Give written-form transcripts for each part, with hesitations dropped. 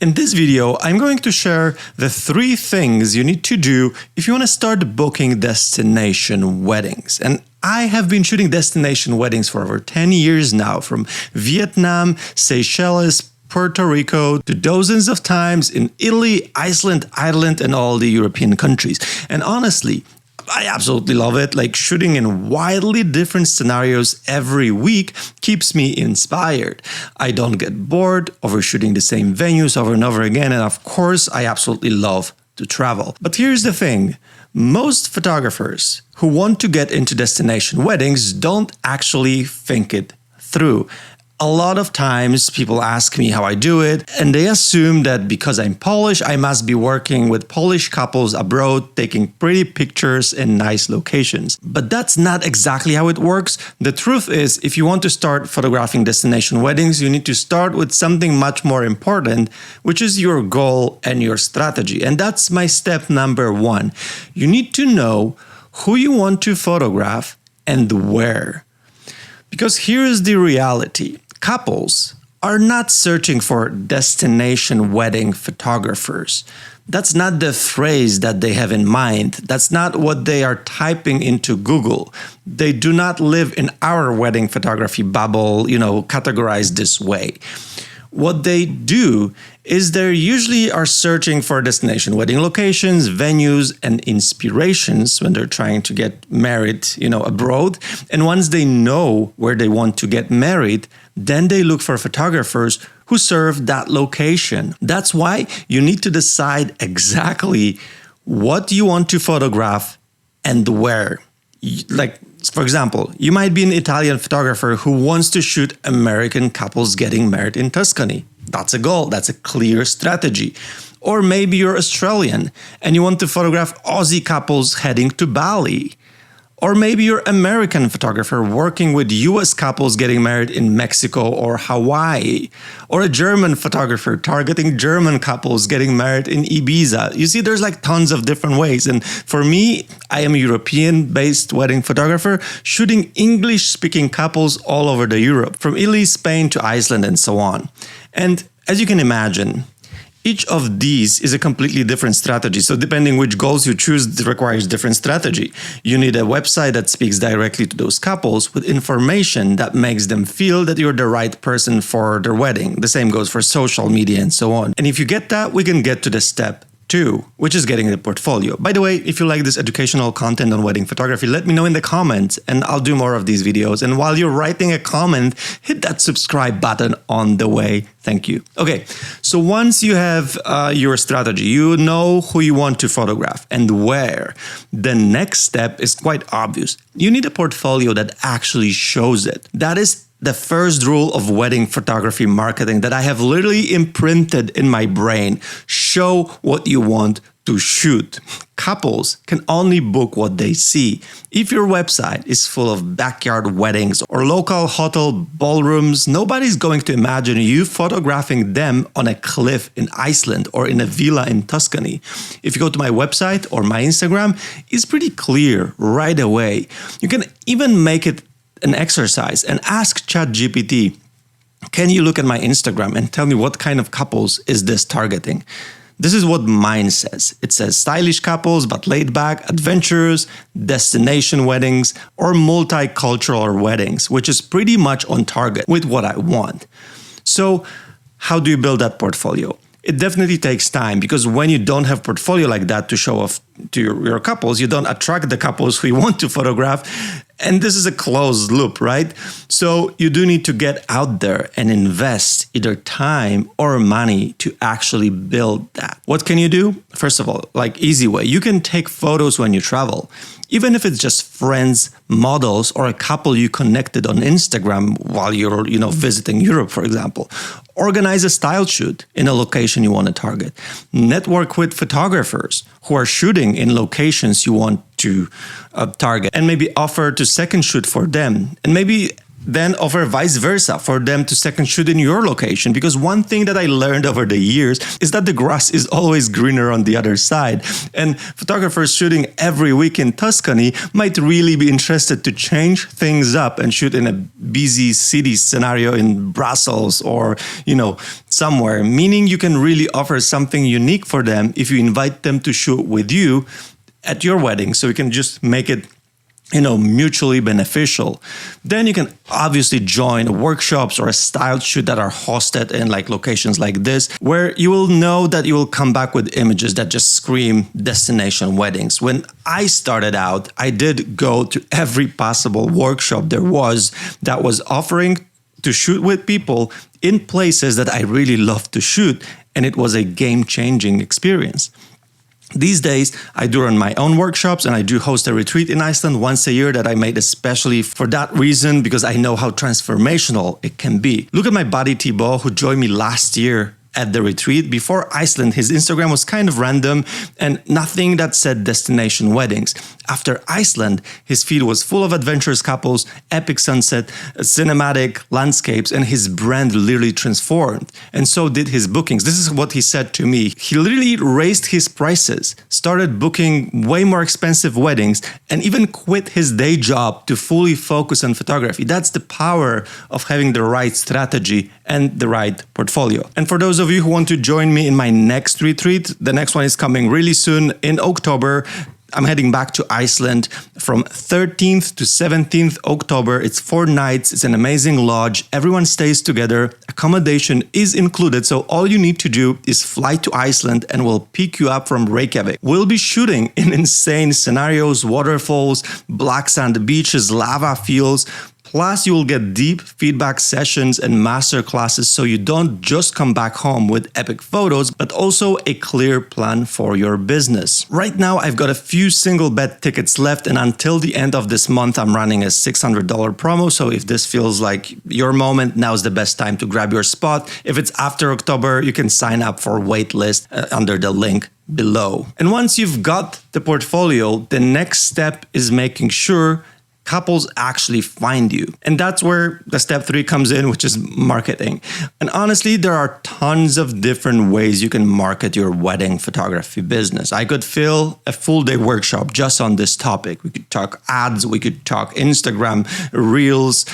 In this video, I'm going to share the 3 things you need to do if you want to start booking destination weddings. And I have been shooting destination weddings for over 10 years now, from Vietnam, Seychelles, Puerto Rico, to dozens of times in Italy, Iceland, Ireland, and all the European countries. And honestly, I absolutely love it. Like, shooting in wildly different scenarios every week keeps me inspired. I don't get bored over shooting the same venues over and over again. And of course, I absolutely love to travel. But here's the thing. Most photographers who want to get into destination weddings don't actually think it through. A lot of times people ask me how I do it, and they assume that because I'm Polish, I must be working with Polish couples abroad, taking pretty pictures in nice locations. But that's not exactly how it works. The truth is, if you want to start photographing destination weddings, you need to start with something much more important, which is your goal and your strategy. And that's my step number 1. You need to know who you want to photograph and where. Because here is the reality. Couples are not searching for destination wedding photographers. That's not the phrase that they have in mind. That's not what they are typing into Google. They do not live in our wedding photography bubble, categorized this way. What they do is they usually are searching for destination wedding locations, venues, and inspirations when they're trying to get married, abroad. And once they know where they want to get married, then they look for photographers who serve that location. That's why you need to decide exactly what you want to photograph and where. Like, for example, you might be an Italian photographer who wants to shoot American couples getting married in Tuscany. That's a goal. That's a clear strategy. Or maybe you're Australian and you want to photograph Aussie couples heading to Bali. Or maybe you're an American photographer working with US couples getting married in Mexico or Hawaii. Or a German photographer targeting German couples getting married in Ibiza. You see, there's like tons of different ways. And for me, I am a European-based wedding photographer shooting English-speaking couples all over Europe, from Italy, Spain to Iceland and so on. And as you can imagine, each of these is a completely different strategy. So depending which goals you choose, it requires different strategy. You need a website that speaks directly to those couples with information that makes them feel that you're the right person for their wedding. The same goes for social media and so on. And if you get that, we can get to the step 2, which is getting the portfolio. By the way, if you like this educational content on wedding photography, let me know in the comments and I'll do more of these videos. And while you're writing a comment, hit that subscribe button on the way. Thank you. Okay, so once you have your strategy, you know who you want to photograph and where, the next step is quite obvious. You need a portfolio that actually shows it. That is the first rule of wedding photography marketing that I have literally imprinted in my brain. Show what you want to shoot. Couples can only book what they see. If your website is full of backyard weddings or local hotel ballrooms, nobody's going to imagine you photographing them on a cliff in Iceland or in a villa in Tuscany. If you go to my website or my Instagram, it's pretty clear right away. You can even make it an exercise and ask ChatGPT, can you look at my Instagram and tell me what kind of couples is this targeting? This is what mine says. It says stylish couples, but laid back, adventurous, destination weddings, or multicultural weddings, which is pretty much on target with what I want. So how do you build that portfolio? It definitely takes time, because when you don't have portfolio like that to show off to your couples, you don't attract the couples who you want to photograph. And this is a closed loop, right? So you do need to get out there and invest either time or money to actually build that. What can you do? First of all, like easy way, you can take photos when you travel. Even if it's just friends, models, or a couple you connected on Instagram while you're, visiting Europe, for example. Organize a style shoot in a location you want to target. Network with photographers who are shooting in locations you want to target, and maybe offer to second shoot for them. And maybe then offer vice versa for them to second shoot in your location. Because one thing that I learned over the years is that the grass is always greener on the other side. And photographers shooting every week in Tuscany might really be interested to change things up and shoot in a busy city scenario in Brussels or, somewhere, meaning you can really offer something unique for them if you invite them to shoot with you at your wedding. So you can just make it mutually beneficial. Then you can obviously join workshops or a style shoot that are hosted in locations like this, where you will know that you will come back with images that just scream destination weddings. When I started out, I did go to every possible workshop there was that was offering to shoot with people in places that I really love to shoot, and it was a game-changing experience. These days, I do run my own workshops, and I do host a retreat in Iceland once a year that I made especially for that reason, because I know how transformational it can be. Look at my buddy Thibaut, who joined me last year at the retreat. Before Iceland, his Instagram was kind of random and nothing that said destination weddings. After Iceland, his feed was full of adventurous couples, epic sunset, cinematic landscapes, and his brand literally transformed. And so did his bookings. This is what he said to me. He literally raised his prices, started booking way more expensive weddings, and even quit his day job to fully focus on photography. That's the power of having the right strategy and the right portfolio. And for those of you who want to join me in my next retreat, the next one is coming really soon in October. I'm heading back to Iceland from 13th to 17th October. It's 4 nights. It's an amazing lodge. Everyone stays together. Accommodation is included. So all you need to do is fly to Iceland and we'll pick you up from Reykjavik. We'll be shooting in insane scenarios, waterfalls, black sand beaches, lava fields. Plus, you will get deep feedback sessions and master classes so you don't just come back home with epic photos, but also a clear plan for your business. Right now, I've got a few single bed tickets left, and until the end of this month, I'm running a $600 promo. So if this feels like your moment, now's the best time to grab your spot. If it's after October, you can sign up for waitlist under the link below. And once you've got the portfolio, the next step is making sure couples actually find you. And that's where the step 3 comes in, which is marketing. And honestly, there are tons of different ways you can market your wedding photography business. I could fill a full day workshop just on this topic. We could talk ads, we could talk Instagram, Reels,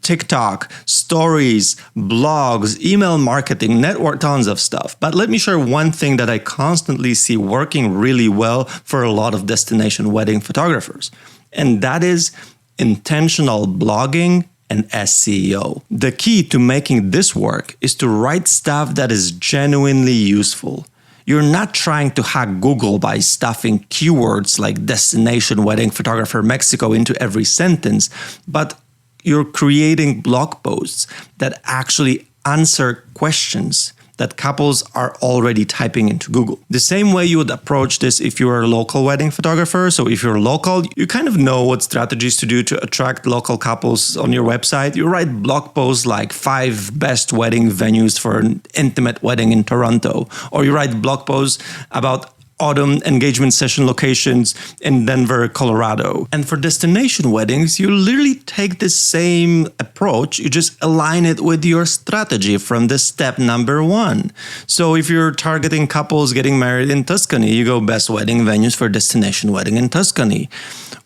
TikTok, stories, blogs, email marketing, network, tons of stuff. But let me share one thing that I constantly see working really well for a lot of destination wedding photographers. And that is intentional blogging and SEO. The key to making this work is to write stuff that is genuinely useful. You're not trying to hack Google by stuffing keywords like destination wedding photographer Mexico into every sentence, but you're creating blog posts that actually answer questions that couples are already typing into Google. The same way you would approach this if you are a local wedding photographer. So if you're local, you kind of know what strategies to do to attract local couples on your website. You write blog posts like 5 best wedding venues for an intimate wedding in Toronto, or you write blog posts about autumn engagement session locations in Denver, Colorado. And for destination weddings, you literally take the same approach. You just align it with your strategy from the step number 1. So if you're targeting couples getting married in Tuscany, you go best wedding venues for destination wedding in Tuscany.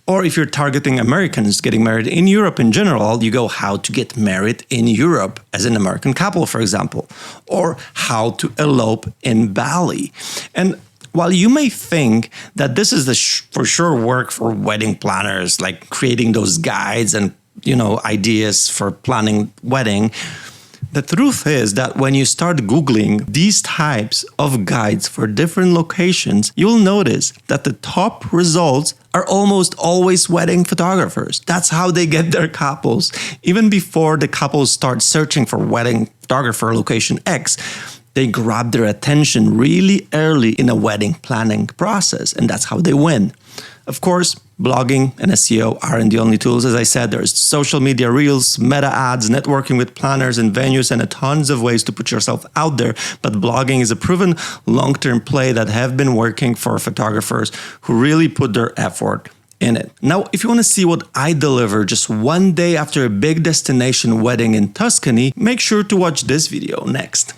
Or if you're targeting Americans getting married in Europe in general, you go how to get married in Europe as an American couple, for example, or how to elope in Bali. And while you may think that this is the for sure work for wedding planners, like creating those guides and, ideas for planning wedding, the truth is that when you start Googling these types of guides for different locations, you'll notice that the top results are almost always wedding photographers. That's how they get their couples. Even before the couples start searching for wedding photographer location X, they grab their attention really early in a wedding planning process, and that's how they win. Of course, blogging and SEO aren't the only tools. As I said, there's social media reels, meta ads, networking with planners and venues, and tons of ways to put yourself out there. But blogging is a proven long-term play that have been working for photographers who really put their effort in it. Now, if you want to see what I deliver just one day after a big destination wedding in Tuscany, make sure to watch this video next.